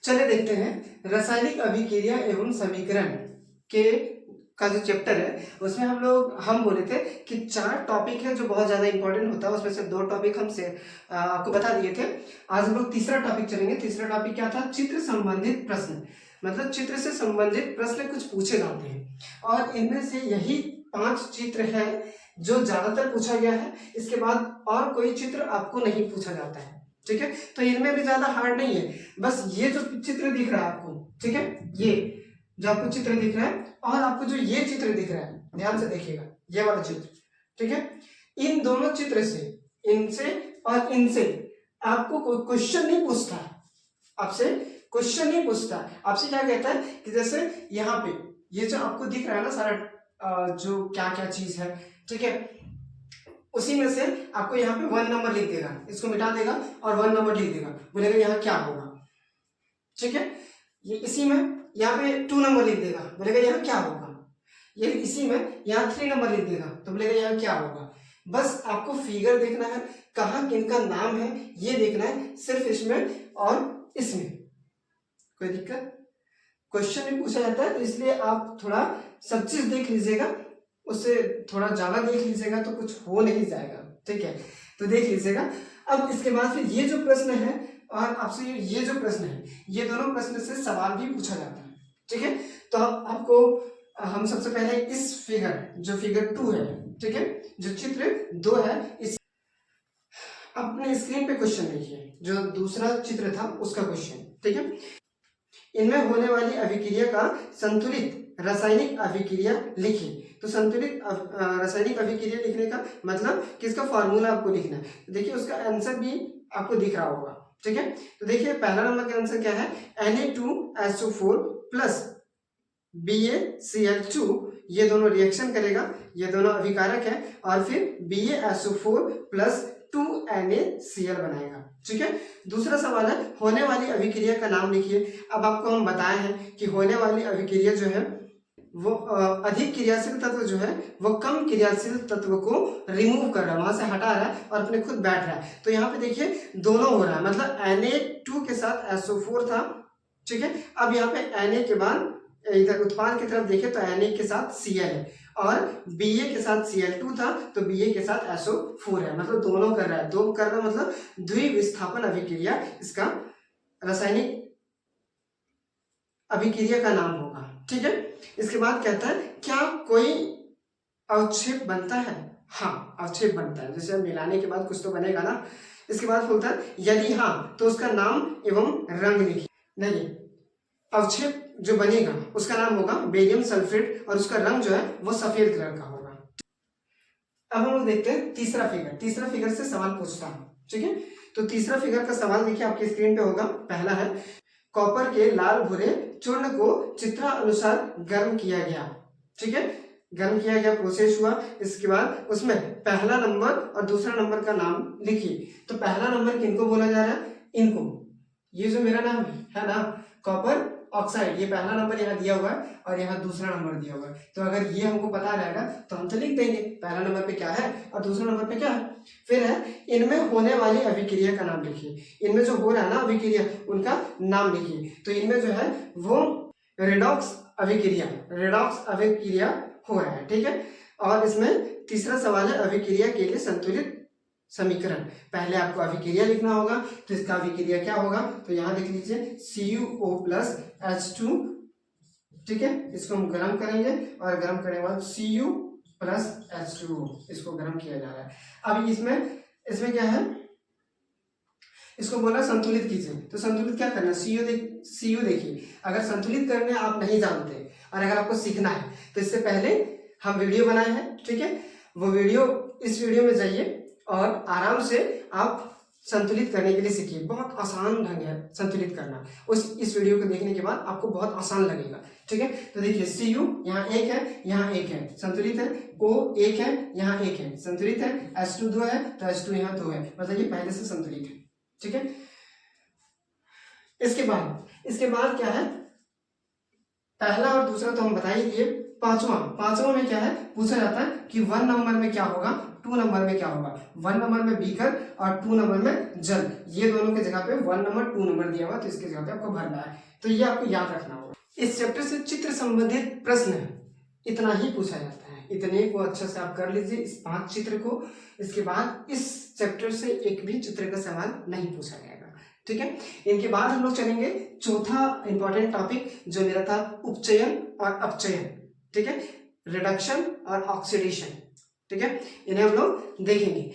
चलिए देखते हैं रासायनिक अभिक्रिया एवं समीकरण के का जो चैप्टर है उसमें हम बोले थे कि 4 टॉपिक है जो बहुत ज्यादा इंपॉर्टेंट होता है, उसमें से 2 टॉपिक हमसे आपको बता दिए थे। आज हम लोग तीसरा टॉपिक चलेंगे। तीसरा टॉपिक क्या था? चित्र संबंधित प्रश्न, मतलब चित्र से संबंधित प्रश्न कुछ पूछे जाते हैं और इनमें से यही 5 चित्र है जो ज्यादातर पूछा गया है। इसके बाद और कोई चित्र आपको नहीं पूछा जाता है, ठीक है। तो इनमें भी ज्यादा हार्ड नहीं है, बस ये जो चित्र दिख रहा है आपको, ठीक है, ये जो आपको चित्र दिख रहा है और आपको जो ये चित्र दिख रहा है, ध्यान से देखिएगा, ये वाला चित्र, ठीक है। इन दोनों चित्र से, इनसे और इनसे आपको कोई क्वेश्चन नहीं पूछता, आपसे क्वेश्चन नहीं पूछता। आपसे क्या कहता है कि जैसे यहाँ पे ये जो आपको दिख रहा है ना सारा जो क्या क्या चीज है, ठीक है, उसी में से आपको यहाँ पे 1 नंबर लिख देगा, इसको मिटा देगा और 1 नंबर लिख देगा, बोलेगा यहाँ क्या होगा, ठीक है। ये इसी में यहाँ पे 2 नंबर लिख देगा, बोलेगा यहाँ क्या होगा। ये इसी में यहाँ 3 नंबर लिख देगा तो बोलेगा यहाँ क्या होगा। बस आपको फिगर देखना है, कहाँ किनका नाम है ये देखना है, सिर्फ इसमें और इसमें। कोई दिक्कत? क्वेश्चन भी पूछा जाता है तो इसलिए आप थोड़ा सब चीज देख लीजिएगा, उससे थोड़ा ज्यादा देख लीजिएगा तो कुछ हो नहीं जाएगा, ठीक है। तो देख लीजिएगा। अब इसके बाद फिर ये जो प्रश्न है और आपसे ये जो प्रश्न है, ये दोनों प्रश्न से सवाल भी पूछा जाता है, ठीक है। तो आपको हम सबसे पहले इस फिगर, जो फिगर 2 है, ठीक है, जो चित्र 2 है, इस अपने स्क्रीन पे क्वेश्चन देखिए, जो दूसरा चित्र था उसका क्वेश्चन, ठीक है। इनमें होने वाली अभिक्रिया का संतुलित रासायनिक अभिक्रिया लिखिए। तो संतुलित रासायनिक अभिक्रिया लिखने का मतलब कि इसका फॉर्मूला आपको लिखना है। देखिए उसका आंसर भी आपको दिख रहा होगा, ठीक है। तो देखिए पहला नंबर का आंसर क्या है? Na2SO4 प्लस BaCl2, ये दोनों रिएक्शन करेगा, ये दोनों अभिकारक है और फिर BaSO4 प्लस 2NaCl बनाएगा, ठीक है। दूसरा सवाल है होने वाली अभिक्रिया का नाम लिखिए। अब आपको हम बताए हैं कि होने वाली अभिक्रिया जो है वो अधिक क्रियाशील तत्व जो है वो कम क्रियाशील तत्व को रिमूव कर रहा है, वहां से हटा रहा है और अपने खुद बैठ रहा है। तो यहाँ पे देखिए दोनों हो रहा है, मतलब Na2 के साथ SO4 था, ठीक है। अब यहाँ पे Na के बाद इधर उत्पाद की तरफ देखें तो Na के साथ Cl है और Ba के साथ Cl2 था तो Ba के साथ SO4 है, मतलब दोनों कर रहा है। दो कर रहा है मतलब द्विविस्थापन अभिक्रिया इसका रासायनिक अभिक्रिया का नाम होगा, ठीक है। इसके बाद कहता है क्या कोई अवक्षेप बनता है? हाँ, अवक्षेप बनता है, जैसे मिलाने के बाद कुछ तो बनेगा ना। इसके बाद बोलता है यदि हाँ तो उसका नाम एवं रंग लिखिए। नहीं, अवक्षेप जो बनेगा उसका नाम होगा बेरियम सल्फेट और उसका रंग जो है वो सफेद कलर का होगा। अब हम लोग देखते हैं तीसरा फिगर। तीसरा फिगर से सवाल पूछता हूं, ठीक है। तो तीसरा फिगर का सवाल देखिए आपकी स्क्रीन पे होगा। पहला है कॉपर के लाल भूरे चूर्ण को चित्रानुसार गर्म किया गया, ठीक है, गर्म किया गया, प्रोसेस हुआ। इसके बाद उसमें पहला नंबर और दूसरा नंबर का नाम लिखिए। तो पहला नंबर किनको बोला जा रहा है? इनको, ये जो मेरा नाम है ना कॉपर ऑक्साइड, ये पहला नंबर यहाँ दिया हुआ है और यहाँ दूसरा नंबर दिया हुआ है। तो अगर ये हमको पता रहेगा तो हम तो लिख देंगे पहला नंबर पे क्या है और दूसरा नंबर पे क्या है। फिर है इनमें होने वाली अभिक्रिया का नाम लिखिए। इनमें जो हो रहा है ना अभिक्रिया, उनका नाम लिखिए। तो इनमें जो है वो रेडॉक्स अभिक्रिया, रेडॉक्स अभिक्रिया हो रहा है, ठीक है। और इसमें तीसरा सवाल है अभिक्रिया के लिए संतुलित समीकरण। पहले आपको अभिक्रिया लिखना होगा, तो इसका अभिक्रिया क्या होगा? तो यहां देख लीजिए CuO प्लस H2, ठीक है, इसको हम गर्म करेंगे और गर्म करने के बाद Cu प्लस H2O, इसको गर्म किया जा रहा है। अब इसमें क्या है? इसको बोला संतुलित कीजिए। तो संतुलित क्या करना? Cu देखिए, अगर संतुलित करने आप नहीं जानते और अगर आपको सीखना है तो इससे पहले हम वीडियो बनाए हैं, ठीक है, वो वीडियो, इस वीडियो में जाइए और आराम से आप संतुलित करने के लिए सीखिए। बहुत आसान ढंग है संतुलित करना। इस वीडियो को देखने के बाद आपको बहुत आसान लगेगा, ठीक है। तो देखिए Cu यहाँ एक है, यहाँ एक है, संतुलित है। O एक है, यहाँ एक है, संतुलित है। H2 2 है तो H2 यहाँ 2 है, मतलब ये पहले से संतुलित है, ठीक है। इसके बाद क्या है? पहला और दूसरा तो हम बता ही दिए, पांचवा में क्या है, पूछा जाता है कि 1 नंबर में क्या होगा, 2 नंबर में क्या होगा। 1 नंबर में बीकर और 2 नंबर में जल, ये दोनों के जगह पे 1 नंबर 2 नंबर दिया हुआ, तो इसके जगह पे आपको भरना है। तो ये आपको याद रखना होगा। इस चैप्टर से चित्र संबंधित प्रश्न इतना ही पूछा जाता है, इतने को अच्छे से आप कर लीजिए इस 5 चित्र को। इसके बाद इस चैप्टर से एक भी चित्र का सवाल नहीं पूछा जाएगा, ठीक है। इनके बाद हम लोग चलेंगे चौथा इंपॉर्टेंट टॉपिक जो मेरा था उपचयन और अपचयन, ठीक है, रिडक्शन और ऑक्सीडेशन, ठीक है, इन्हें हम लोग देखेंगे।